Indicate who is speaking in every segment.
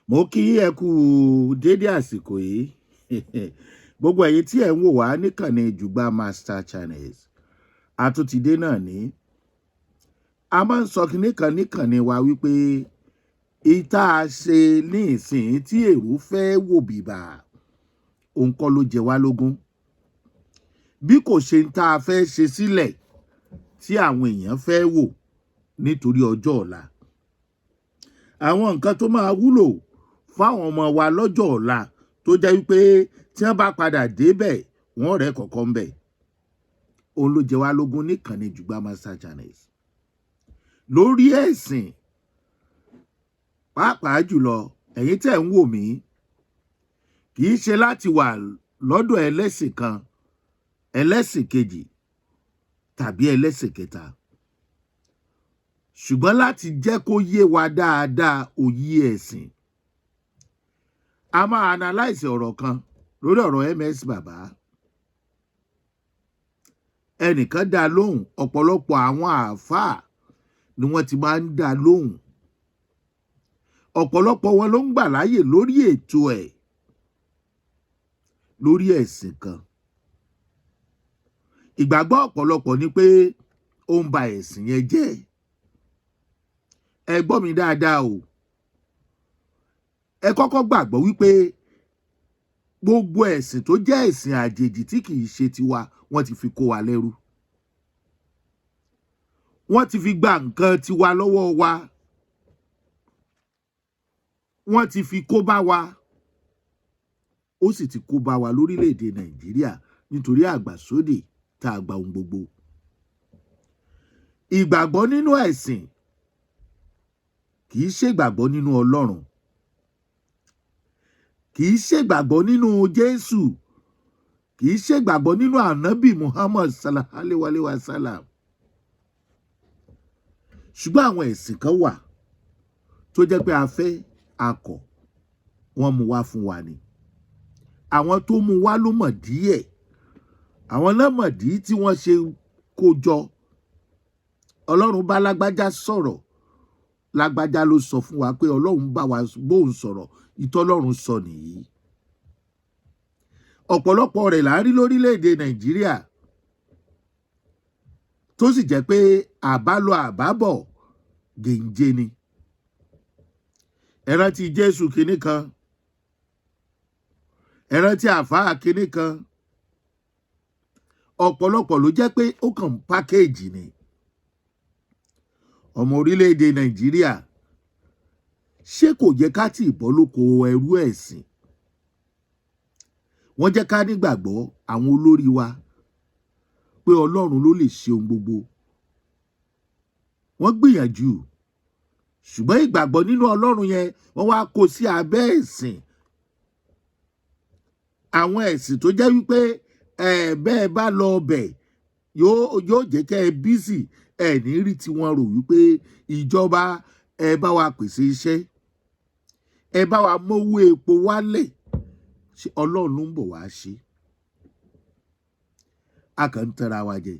Speaker 1: Mo kí ẹ kú dédé àsìkò yìí. Gbogbo ẹ̀yin tí ẹ ń wò wá níkànnì Jùgbà Master Channels. Àtúntìdé náà ní. A máa ń sọ kinní kan níkànnì wa wípé ìta ṣe ní ìsìn tí èrò fẹ́ wò bìbà. Òun kọ́ ló jẹ wá lógún. Bí kò ṣe ń tá a fẹ́ ṣe sílẹ̀ tí àwọn èèyàn fẹ́ wò nítorí ọjọ́ ọ̀la. Àwọn nǹkan tó máa wúlò fáwọn ọmọ wa lọ́jọ́ ọ̀la tó jẹ́ wípé tí wọ́n bá padà débẹ̀ wọ́n rẹ̀ kọ̀ọ̀kan bẹ̀. Òun ló jẹ wá lógún níkànnì Jùgbà Master Channels. Lórí ẹ̀sìn pàápàá jùlọ ẹ̀yin tẹ́ ń wò mí kì í ṣe láti wà lọ́dọ̀ ẹlẹ́sìn kan, ẹlẹ́sìn kejì tàbí ẹlẹ́sìn kẹta. Ṣùgbọ́n láti jẹ́ kó yé wa dáadáa òye ẹ̀sìn. A máa analyze ọ̀rọ̀ kan lórí ọ̀rọ̀ MS Bàbá. Ẹnìkan dá lóhùn, ọ̀pọ̀lọpọ̀ àwọn àáfàá ni wọ́n ti máa ń dá lóhùn. Ọ̀pọ̀lọpọ̀ wọn ló ń gbà láàyè lórí ètò ẹ̀ lórí ẹ̀sìn kan. Ìgbàgbọ́ ọ̀pọ̀lọpọ̀ ni pé ó ń ba ẹ̀sìn yẹn jẹ́. Ẹ gbọ́ mi dáadáa o. Ẹ kọ́kọ́ gbàgbọ́ wípé gbogbo ẹ̀sìn tó jẹ́ ẹ̀sìn àjèjì tí kì í ṣe tiwa wọ́n ti fi kó wa lẹ́rú. Wọ́n ti fi gba nǹkan tiwa lọ́wọ́ wa. Wọ́n ti fi kó bá wa. Ó sì ti kó bá wa lórílẹ̀-èdè Nàìjíríà nítorí àgbàsódè tá a gba ohun gbogbo. Ìgbàgbọ́ nínú ẹ̀sìn kì í ṣe ìgbàgbọ́ nínú Ọlọ́run. Kì í ṣe ìgbàgbọ́ nínú Jésù. Kì í ṣe ìgbàgbọ́ nínú Ànábì Muhammad sallallahu alaihi wasallam. Ṣùgbọ́n àwọn ẹ̀sìn kan wà tó jẹ́ pé a fẹ́ akọ̀ wọ́n mú wá fún wa ni. Àwọn tó mú wá ló mọ̀ díẹ̀. Àwọn náà mọ̀ dí tí wọ́n ṣe kó jọ. Ọlọ́run bá lágbájá sọ̀rọ̀. Lágbájá ló sọ fún wa pé Ọlọ́run bá wa bóun sọ̀rọ̀. Ìtọ́lọ́run sọ nìyí. Ọ̀pọ̀lọpọ̀ rẹ̀ là ń rí lórílẹ̀-èdè Nàìjíríà tó sì jẹ́ pé àbálọ àbábọ̀ gèǹje ni. Ẹ rántí Jésù kinní kan. Ẹ rántí àfáà kinní kan. Ọ̀pọ̀lọpọ̀ ló jẹ́ pé ó kàn pákéèjì ni. Ọmọ orílẹ̀-èdè Nàìjíríà ṣé kò yẹ ká tí ìbọ́ lóko ẹrú ẹ̀sìn? Wọ́n jẹ́ ká nígbàgbọ́ àwọn olórí wa pé Ọlọ́run ló lè ṣe ohun gbogbo. Wọ́n gbìyànjú. Ṣùgbọ́n ìgbàgbọ́ nínú Ọlọ́run yẹn wọ́n wá kó sí abẹ́ ẹ̀sìn. Àwọn ẹ̀sìn tó jẹ́ wípé bẹ́ẹ̀ bá lọ ọbẹ̀ yóò jẹ́ kẹ́ ẹ bísì ẹ̀ ní rí tí wọ́n rò wípé ìjọba ẹ bá wa pèsè iṣẹ́. Ẹ bá wa mówó epo wálẹ̀. Ṣé Ọlọ́run ló ń bọ̀ wá ṣe? A kàn ń tẹra wa jẹ.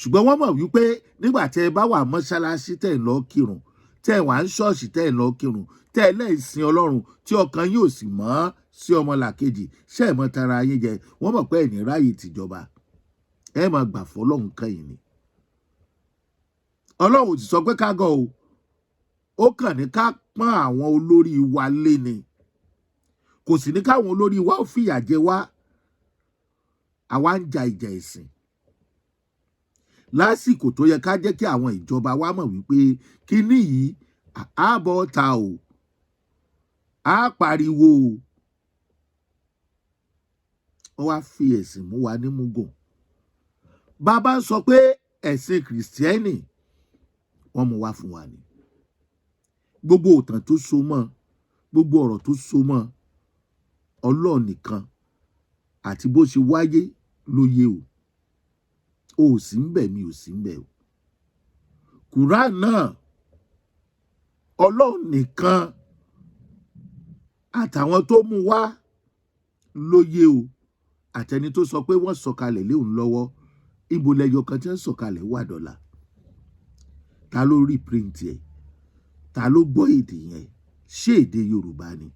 Speaker 1: Ṣùgbọ́n wọ́n mọ̀ wípé nígbà tẹ́ ẹ bá wà mọ́ṣáláṣí tẹ́ ẹ lọ kírun, tẹ́ ẹ wà ń ṣọ́ọ̀ṣì tẹ́ ẹ lọ kírun, tẹ́ ẹ lẹ́sìn Ọlọ́run tí ọkàn yóò sì mọ́ sí ọmọlàkejì, ṣé ẹ mọ́ tara yín jẹ? Wọ́n mọ̀ pé ẹ̀ ní ráyè tìjọba. Ẹ máa gbà fọ́lọ́run kẹ́yìn ni. Ọlọ́run ti sọ pé ká gọ̀ o. Ó kàn ní ká pọ́n àwọn olórí wa lé ni. Kò sì ní káwọn olórí wa ó fìyà jẹ wá. Àwa ń ja ìjà ẹ̀sìn. Lásìkò tó yẹ ká jẹ́ kí àwọn ìjọba wa mọ̀ wípé kíní yìí àbọ̀ ta o. Á pariwo o. Wọ́n wá fi ẹ̀sìn mú wa ní múgùn. Bàbá ń sọ pé ẹ̀sìn Kìrìsìtẹ́nì wọ́n mú wá fún wa ni. Gbogbo òtàn tó so mọ́, gbogbo ọ̀rọ̀ tó so mọ́, Ọlọ́run nìkan àti bó ṣe wáyé ló yé o. O ò sí ń bẹ̀, mi ò sí ń bẹ̀ o. Kùránì náà Ọlọ́run nìkan àtàwọn tó mú wá ló yé o. Àtẹni tó sọ pé wọ́n sọ̀kalẹ̀ lé òun lọ́wọ́. Ibo lẹyọ kan tí ń sọ̀kalẹ̀ wà dọ́là. Ta ló rí print ẹ̀? Ta ló gbọ́ èdè yẹn? ṣé èdè Yorùbá ni,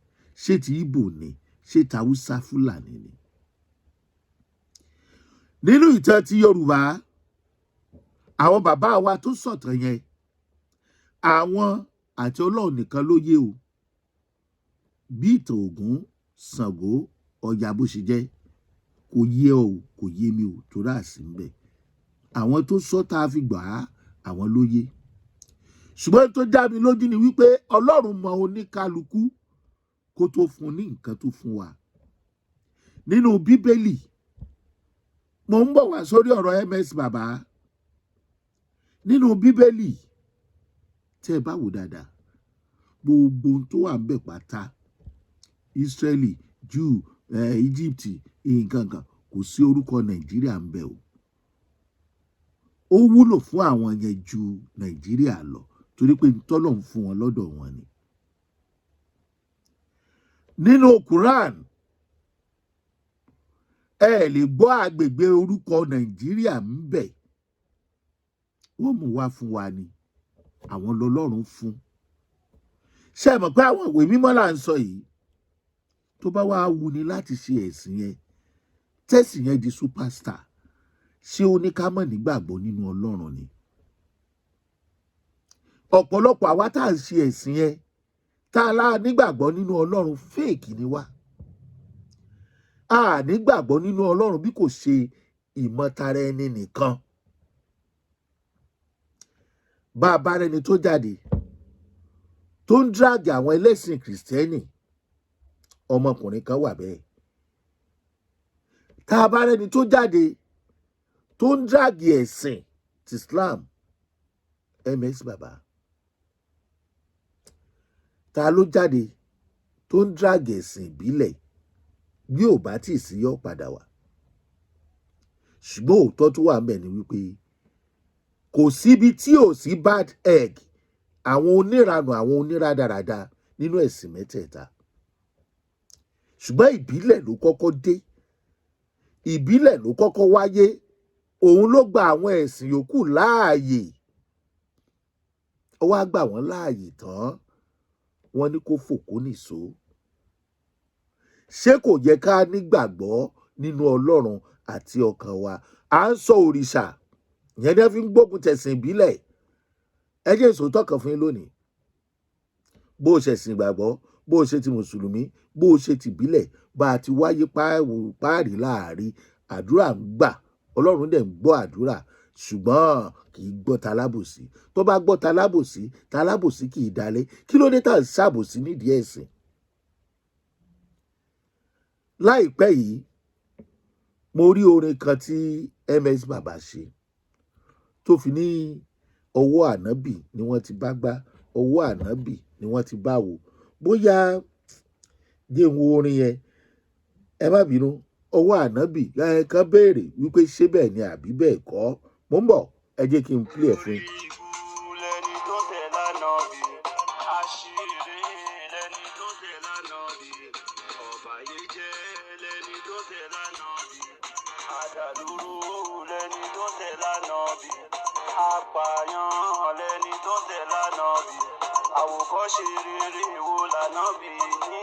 Speaker 1: ṣé ti Ìgbò ni, ṣé ti Haúsá Fúlàní ni. Nínú ìtàn ti Yorùbá, àwọn bàbá wa tó sọ̀tàn yẹn, àwọn àti Ọlọ́run nìkan ló yé o. Bí ìtàn Ògún, Ṣàngó, Ọya bó ṣe jẹ́, kò yé ọ o, kò yé mi o, tó rà sí ń bẹ̀. Àwọn tó sọ tá a fi gbà á, àwọn ló yé. Ṣùgbọ́n tó dá mi lójú ni wípé Ọlọ́run mọ oníkálukú kó tó fún ní nǹkan tó fún wa. Nínú Bíbélì, mo ń bọ̀ wá sórí ọ̀rọ̀ MS bàbá. Nínú Bíbélì, tẹ́ ẹ bá wò dáadáa, gbogbo ohun tó wà ń bẹ̀ pátá, Ísírẹ́lì, Júù, Íjíbítì, nǹkan kan, kò sí orúkọ Nàìjíríà ń bẹ̀ o. Ó wúlò fún àwọn yẹn ju Nàìjíríà lọ, torí pé tọ́lọ̀ ń fún wọn lọ́dọ̀ wọn ni. Nínú Quran, ẹ lè gbọ́ agbègbè orúkọ Nàìjíríà ń bẹ̀. Wọ́n mú wá fún wa ni, àwọn lọ́lọ́run fún. Ṣé ẹ mọ̀ pé àwọn ìwé mímọ́ là ń sọ yìí? Tó bá wá wù ní láti ṣe ẹ̀sìn yẹn, tẹ́sìn yẹn di superstar, ṣé ó ní ká mọ̀ nígbàgbọ́ nínú Ọlọ́run ni? Ọ̀pọ̀lọpọ̀ àwa tá à ń ṣe ẹ̀sìn yẹn, tá a lá nígbàgbọ́ nínú Ọlọ́run, fake ni wá. A nígbàgbọ́ nínú Ọlọ́run bí kò ṣe ìmọ̀tara ẹni nìkan. Bá a bá rẹni tó jáde tó ń drag àwọn ẹlẹ́sìn Kìrìsìtẹ́nì, ọmọkùnrin kan wà bẹ́ẹ̀. Tá a bá rẹni tó jáde tó ń drag ẹ̀sìn ti Islam, MS bàbá. Ta ló jáde tó ń drag ẹ̀sìn ìbílẹ̀? Bí ò bá tì sí yọ padà wá. Ṣùgbọ́n òótọ́ tó wà ńbẹ̀ ni wípé kò síbi tí ò sí bad egg, àwọn oníranù, àwọn oníradàràdà nínú ẹ̀sìn mẹ́tẹ̀ẹ̀ta. Ṣùgbọ́n ìbílẹ̀ ló kọ́kọ́ dé, ìbílẹ̀ ló kọ́kọ́ wáyé, òun ló gba àwọn ẹ̀sìn yòókù láàyè. Ó wá gbà wọ́n láàyè tán, wọ́n ní kó fòkó nìṣó. Ṣé kò yẹ ká nígbàgbọ́ nínú Ọlọ́run àti ọkàn wa? À ń sọ òrìṣà, ìyẹn ní fi ń gbógun tẹ̀sìn ìbílẹ̀. Ẹ jẹ́ ìsòótọ́ kan fún yín lónìí. Bó o ṣẹ̀sìn ìgbàgbọ́, bó o ṣe ti Mùsùlùmí, bó o ṣe ti ìbílẹ̀, bá a ti wáyé páàrí láàrin, àdúrà ń gbà, Ọlọ́run dẹ̀ ń gbọ́ àdúrà, ṣùgbọ́n kì í gbọ́ talábòsí. Tó bá gbọ́ talábòsí, talábòsí kì í dalẹ̀. Kí ló dé tá à ń ṣàbòsí nídìí ẹ̀sìn? Láìpẹ́ yìí, mo rí orin kan tí MS bàbá ṣe tó fi ní ọwọ́ ànábì ni wọ́n ti bá gbá, ọwọ́ ànábì ni wọ́n ti bá wò. Bóyá jẹ́ n wo orin yẹn, ẹ má bínú, ọwọ́ ànábì kan béèrè wípé ṣé bẹ́ẹ̀ ni àbí bẹ́ẹ̀ kọ́. Mo ń bọ̀, ẹ jẹ́ kí n play ẹ̀ fún yín.
Speaker 2: Apààyàn lẹni tó tẹ̀ l'Ànábì, àwòkọ́ṣe rere wo l'Ànábì ní,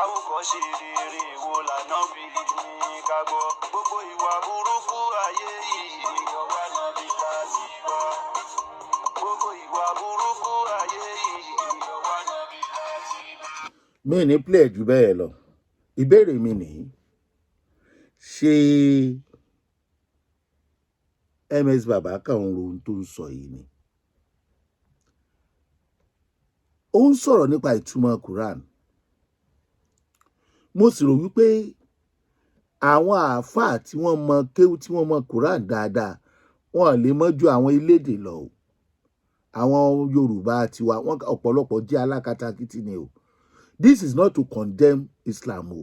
Speaker 2: àwòkọ́ṣe rere wo l'Ànábì ní ká gbọ́. Gbogbo ìwà burúkú ayé yìí ọwọ́ Ànábì láti gbọ́. Gbogbo ìwà burúkú ayé yìí ọwọ́ Ànábì láti gbọ́.
Speaker 1: Mi ní play jù bẹ́ẹ̀ lọ. Ìbéèrè mi nìyí. Ṣé MS bàbá kan ń ro ohun tó ń sọ yìí ni? Ó ń sọ̀rọ̀ nípa ìtumọ̀ Quran. Mo sì rò wípé àwọn àáfàá tí wọ́n mọ kéwú, tí wọ́n mọ Quran dáadáa, wọn lè mọ̀ ju àwọn elédè lọ o. Àwọn Yorùbá tiwa, wọn ọ̀pọ̀lọpọ̀ jẹ́ alákatakítí ni o. This is not to condemn Islam o,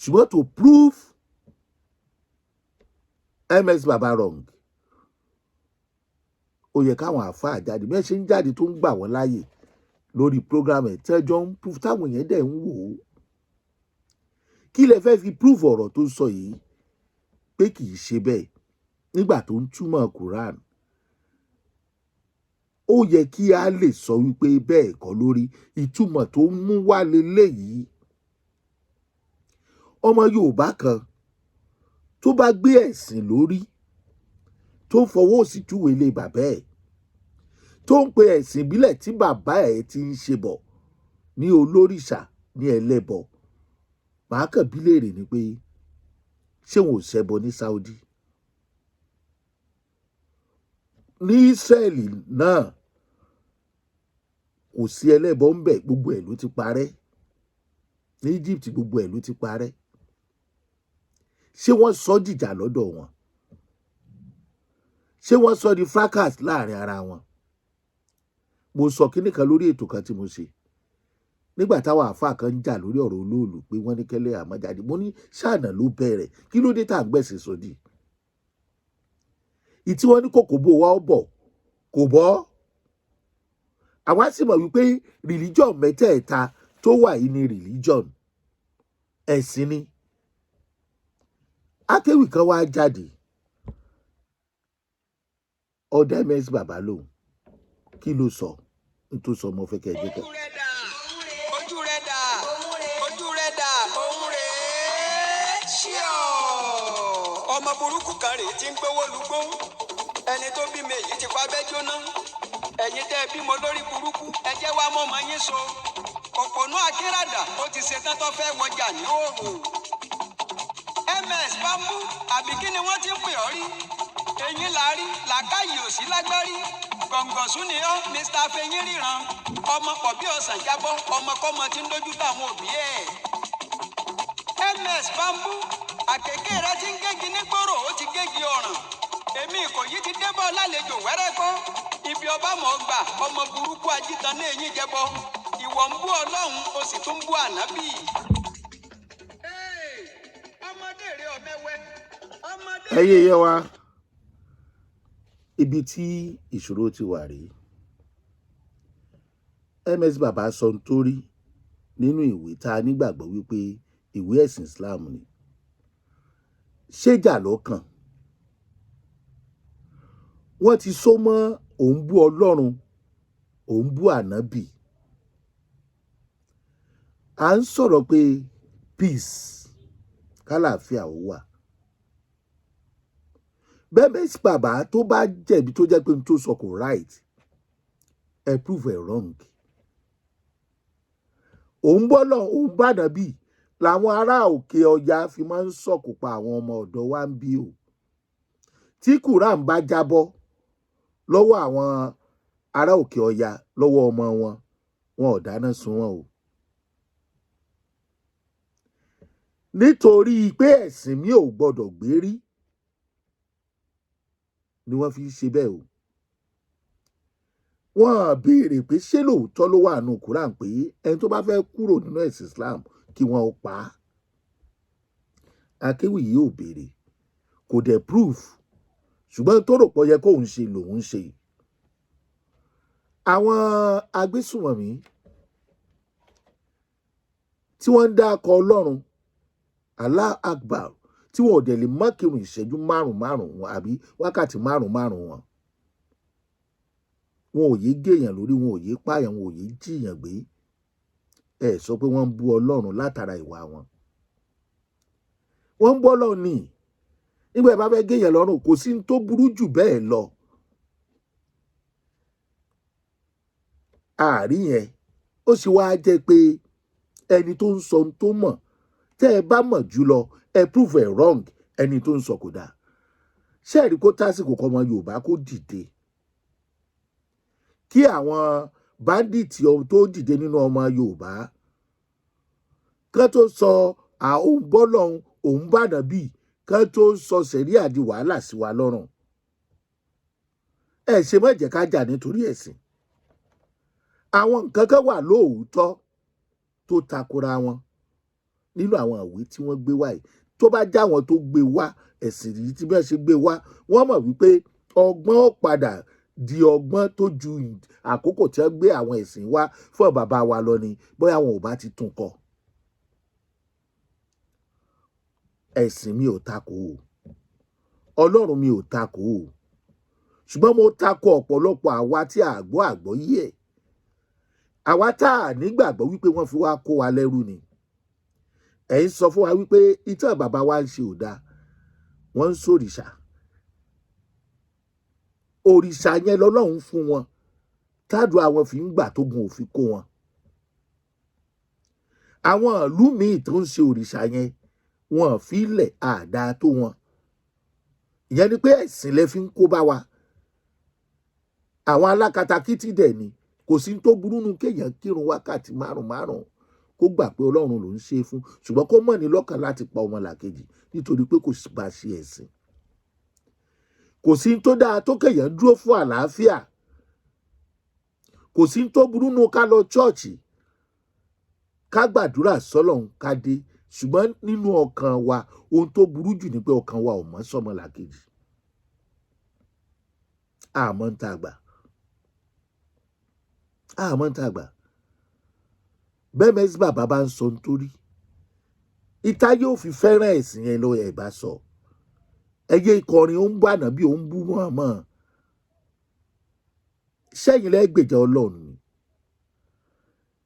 Speaker 1: ṣùgbọ́n to prove MS bàbá wrong. Ó yẹ káwọn àáfàá jáde, bí wọ́n ṣe ń jáde tó ń gbà wọ́n láàyè lórí program ẹ̀ tẹ́jọ́ ń prove, táwọn èèyàn dẹ̀ ń wò ó. Kí lẹ fẹ́ fi prove ọ̀rọ̀ tó ń sọ yìí pé kì í ṣe bẹ́ẹ̀ nígbà tó ń túmọ̀ Quran? ó yẹ kí a lè sọ wípé bẹ́ẹ̀ kọ́ lórí. Ìtumọ̀ tó mú wá leléyìí. Ọmọ Yorùbá kan tó bá gbé ẹ̀sìn lórí, tó ń fọwọ́ sí túwèé ilé bàbá ẹ̀, tó ń pe ẹ̀sìn ìbílẹ̀ tí bàbá ẹ̀ ti ń ṣe bọ̀ ní olórìṣà, ní ẹlẹ́bọ, màá kàn bí léèrè ni pé ṣé wọn ò ṣẹbọ ní Saudi? Ní Ísírẹ́lì náà kò sí ẹlẹ́bọ ń bẹ̀, gbogbo ẹ̀ ló ti parẹ́. Ní Egypt gbogbo ẹ̀ ló ti parẹ́. Ṣé wọ́n sọ dìjà lọ́dọ̀ wọn? Ṣé wọ́n sọ di fracas láàrin ara wọn? Mo sọ kíní kan lórí ètò kan tí mo ṣe nígbà táwọn àáfàá kan ń jà lórí ọ̀rọ̀ olóòlù pé wọ́n ní kẹ́lẹ́ àmọ́jáde. Mo ní ṣáànà ló bẹ̀rẹ̀, kí ló dé tá à ń gbẹ̀sìn sódì? Ìtí wọ́n ní kòkó bò wá ó bọ̀ kò bọ́. Àwa sì mọ̀ wípé religion mẹ́tẹ̀ẹ̀ta tó wà yìí ni religion, ẹ̀sìn ni. Akéwì kan wá jáde, ọ̀dà ms bàbá lòun, kí ló sọ? N tó sọ mo fẹ́ kẹ́ ẹ jẹ́ kẹ́.
Speaker 3: Ojú rẹ̀ dà, ojú rẹ̀ dà, òun rèé ṣíọ̀. Ọmọ burúkú kan rèé tí ń gbówó lùgbó. Ẹni tó bí mi èyí ti pa bẹ́ jóná. Ẹ̀yin tẹ́ bímọ lórí burúkú, ẹ jẹ́ wá mọ́ ọmọ yín so. Òpònú akínràdà ó ti ṣetán tó fẹ́ wọjà ní òòrùn. ms bambú àbí kí ni wọ́n ti ń pè ọ́ rí? Eyín lárí, làákàyè òsì lágbárí. Gọ̀ǹgọ̀sún ni ọ́, Mr. Fẹyín ríran. Ọmọ pọ̀ bí ọ̀sán jábọ́, ọmọkọ́mọ tí ń dojú táwọn òbí ẹ̀. ms bambú àkèké rẹ ti ń gégi nígboro, ó ti gégi ọ̀ràn. Èmi Ìkòyí ti débọ̀ lálejò wẹ́rẹ́ kọ́. Ibi ọba mọ̀ gbà, ọmọ burúkú ajítan ní eyín jẹbọ. Ìwọ ń bú Ọlọ́run, o sì tún bú ànábì. Ọmọdé rẹ ọmẹwẹ.
Speaker 1: Ẹyẹ yẹ wa, ibi tí ìṣòro ti wà rèé. ms bàbá sọ ń torí nínú ìwé tá a nígbàgbọ́ wípé ìwé ẹ̀sìn Islam ni. Ṣéjà lọ́kàn. Wọ́n ti so mọ́ òun bú Ọlọ́run, òun bú ànábì. À ń sọ̀rọ̀ pé peace, kálàáfíà ó wà. Bẹ́ẹ̀ bàbá tó bá jẹ̀bi tó jẹ́ pé n tó sọ kò right, ẹ prove ẹ wrong. Òun bọ́lọ̀ òun bàdàbí làwọn ará òkè ọya fi máa ń sọ̀kò pa àwọn ọmọ ọ̀dọ́ wa ń bí o. Tí Quran bá jábọ́ lọ́wọ́ àwọn ará òkè ọya lọ́wọ́ ọmọ wọn, wọn ò dáná sun wọn o. Nítorí pé ẹ̀sìn mi ò gbọdọ̀ gbérí ni wọ́n fi ṣe bẹ́ẹ̀ o. Wọ́n béèrè pé ṣé lóòótọ́ ló wà nù Quran pé ẹni tó bá fẹ́ kúrò nínú ẹ̀sìn Islam kí wọ́n ó pa á. Akéwì yìí ò béèrè, kò dẹ̀ proof, ṣùgbọ́n tó rò pọ̀ yẹ kóun ṣe lòun ṣe. Àwọn agbésùnmọ̀mí tí wọ́n ń dákọ Ọlọ́run, Allah Akbar, tí wọn ò dẹ̀ lè má kírun ìṣẹ́jú márùn-ún wọn àbí wákàtí márùn-ún wọn. Wọn ò yé gèèyàn lórí, wọn ò yé pààyàn, wọn ò yé jìyàn gbé. Ẹ sọ pé wọ́n ń bú Ọlọ́run látara ìwà wọn. Wọ́n ń bú Ọlọ́run ní nígbà ẹ bá fẹ́ gèèyàn lọ́rùn, kò sí ní tó burú jù bẹ́ẹ̀ lọ. Àárín yẹn ó sì wá jẹ́ pé ẹni tó ń sọ tó mọ̀, tẹ́ ẹ bá mọ̀ jù lọ, ẹ prove ẹ wrong, ẹni tó ń sọ kò dáa. Ṣé ẹ̀rí kó tásìkò kọ́ ọmọ Yorùbá kó dìde? Kí àwọn bandits tó dìde nínú ọmọ Yorùbá kán tó sọ àwọn bọ́lọ̀ òun bàdàbí, kán tó sọ sẹ̀ríà di wàhálà sí wa lọ́rùn. Ẹ ṣe má jẹ́ ká jà nítorí ẹ̀sìn. Àwọn nǹkan kan wà lóòótọ́ tó takora wọn nínú àwọn ìwé tí wọ́n gbé wá yìí. Tó bá já wọn tó gbé wá ẹ̀sìn yìí tí bẹ́ẹ̀ ṣe gbé wá, wọ́n mọ̀ wípé ọgbọ́n ó padà di ọgbọ́n tó ju àkókò tí wọ́n gbé àwọn ẹ̀sìn wá fún bàbá wa lọ ni, bóyá wọn ò bá ti tún kọ. Ẹ̀sìn mi ò takò o, Ọlọ́run mi ò takò o, ṣùgbọ́n mo takò ọ̀pọ̀lọpọ̀ àwa tí a gbọ́ àgbọ́yé ẹ̀, àwa tá a nígbàgbọ́ wípé wọ́n fi wá kó wa lẹ́rú ni. Ẹ̀ ń sọ fún wa wípé ìtàn bàbá wa ń ṣe ò dáa, wọ́n ń sòrìṣà. Òrìṣà yẹn lọ́lọ́run fún wọn tádùn àwọn fi ń gbà tógun òfin kó wọn. Àwọn ìlú míì tó ń ṣe òrìṣà yẹn wọn fi lẹ̀ àdáa tó wọn. Ìyẹn ni pé ẹ̀sìn lẹ fi ń kó bá wa. Àwọn alákatakítí dẹ̀ ni, kò sí tó burú nu kéèyàn kírun wákàtí márùn-ún kó gbà pé Ọlọ́run ló ń ṣe fún, ṣùgbọ́n kó mọ̀ ní lọ́kàn láti pa ọmọlàkejì nítorí pé kò bá ṣe ẹ̀sìn. Kò sí tó dáa tó kéèyàn dúró fún àlàáfíà. Kò sí tó burú nu ká lọ chọ́ọ̀chì ká gbàdúrà sọ́lọ́run ká dé, ṣùgbọ́n nínú ọkàn wa ohun tó burú jù ni pé ọkàn wa ò mọ́ sọ́mọlàkejì. Àmọ́ ń tàgbà. Bẹ́ẹ̀ mẹ́sì bàbá bá ń sọ nítorí ìta yóò fi fẹ́ràn ẹ̀sìn yẹn lọ ẹ̀ bá sọ. Ẹyẹ ìkọrin ó ń bú ànábì ó ń bú mọ̀ọ́mọ̀. Sẹ́yìn lẹ́gbèjà Ọlọ́run ni.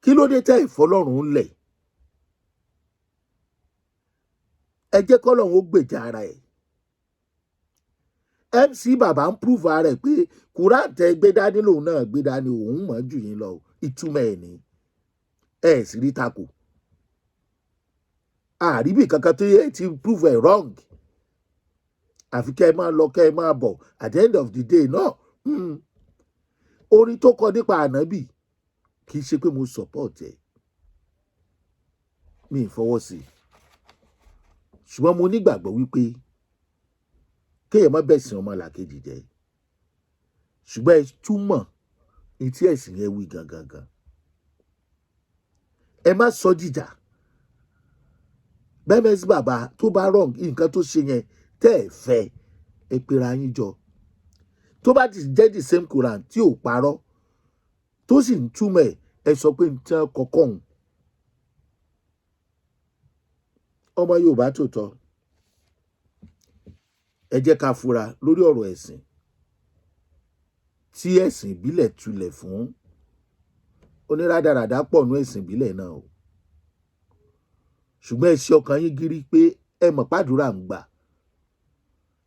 Speaker 1: Kí ló dé tẹ́ ìfọlọ́run lẹ̀? Ẹ jẹ́ kọ́lọ́run ó gbèjà ara ẹ̀. MC bàbá ń prove ara ẹ̀ pé Quran tẹ gbé dání lòun náà gbé dání, òun mọ̀ jù yín lọ. Ìtumọ̀ ẹ̀ ni ẹ̀ sì rí takò. Àríbì kankan tó yẹ ti prove ẹ̀ wrong. Àfi kẹ́ ẹ máa lọ kẹ́ ẹ máa bọ̀ at the end of the day náà. Orin tó kọ nípa ànábì kì í ṣe pé mo support ẹ̀. Mi ì fọwọ́ sí i. Ṣùgbọ́n mo nígbàgbọ́ wípé kéèyàn má bẹ̀sìn ọmọlàkejì jẹ́. Ṣùgbọ́n ẹ túmọ̀ ní tí ẹ̀sìn yẹn wí gangan. Ẹ má sọ dìjà. Bẹ́ẹ̀ mẹ́sì bàbá tó bá wrong nǹkan tó ṣe yẹn tẹ́ ẹ fẹ́ ẹ pera yín jọ. Tó bá ti jẹ́ the same Quran tí ò parọ́ tó sì ń túmọ̀ ẹ sọ pé nǹkan kọ̀ọ̀kan òun. Ọmọ Yorùbá tòótọ́, ẹ jẹ́ ká fura lórí ọ̀rọ̀ ẹ̀sìn tí ẹ̀sìn ìbílẹ̀ tulẹ̀ fún. Onírádàràdà pọ̀ nú ẹ̀sìn ìbílẹ̀ náà o. Ṣùgbọ́n ẹ ṣe ọkàn yín gírí pé ẹ mọ̀ pàdúrà ń gbà.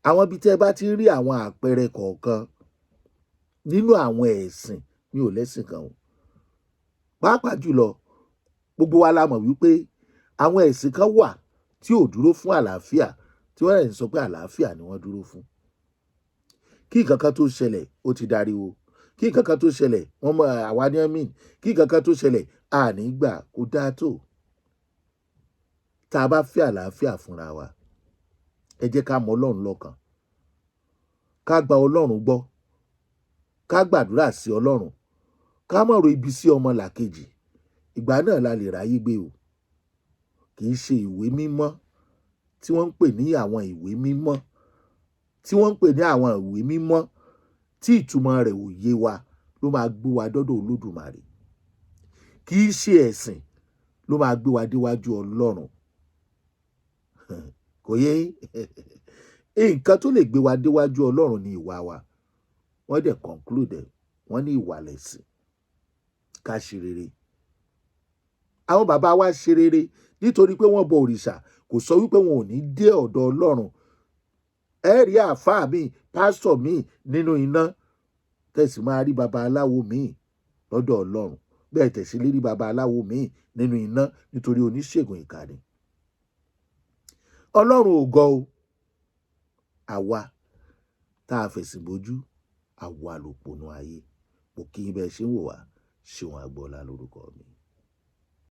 Speaker 1: Àwọn ibi tẹ́ ẹ bá ti rí àwọn àpẹẹrẹ kọ̀ọ̀kan nínú àwọn ẹ̀sìn, mi ò lẹ́sìn kan o. Pàápàá jùlọ gbogbo wa la mọ̀ wípé àwọn ẹ̀sìn kan wà tí ò dúró fún àlàáfíà, tí wọ́n rẹ̀ ń sọ pé àlàáfíà ni wọ́n dúró fún. Kí nǹkan kan tó ṣẹlẹ̀ ó ti dariwo. Kí nǹkan kan tó ṣẹlẹ̀ wọ́n mọ àwa ní ẹ̀mí. Kí nǹkan kan tó ṣẹlẹ̀ àní gbà kó dáa tó. Tá a bá fẹ́ àlàáfíà fúnra wa, ẹ jẹ́ ká mọ Ọlọ́run lọ́kàn. Ká gba Ọlọ́run gbọ́. Ká gbàdúrà sí Ọlọ́run. Ká má ro ibi sí ọmọlàkejì. Ìgbà náà la lè ráyé gbé o. Kì í ṣe ìwé mímọ́ tí wọ́n ń pè ní àwọn ìwé mímọ́ tí ìtumọ̀ rẹ̀ ò yé wa ló máa gbé wa dọ́dọ̀ Olódùmarè. Kì í ṣe ẹ̀sìn ló máa gbé wa déwájú Ọlọ́run. Kò yé nǹkan tó lè gbé wa déwájú Ọlọ́run ní ìwà wa. Wọ́n dẹ̀ conclude wọ́n ní ìwà lẹ̀sìn. Ká ṣe rere. Àwọn bàbá wa ṣe rere nítorí pé wọ́n bọ òrìṣà, kò sọ wípé wọn ò ní dé ọ̀dọ̀ Ọlọ́run. Ẹ rí àáfàá mi, pásítọ̀ mi nínú iná, tẹ̀sí máa rí babaláwo mi lọ́dọ̀ Ọlọ́run. Bẹ́ẹ̀ tẹ̀sí lè rí babaláwo mi nínú iná nítorí oníṣègùn ìkà ni. Ọlọ́run ò gọ̀ o. Àwa tá a fẹ̀sìn bojú, àwa lòpònú ayé. Mo kí yín bẹ́ẹ̀ ṣe ń wò wá. Ṣeun Agboola lórúkọ mi.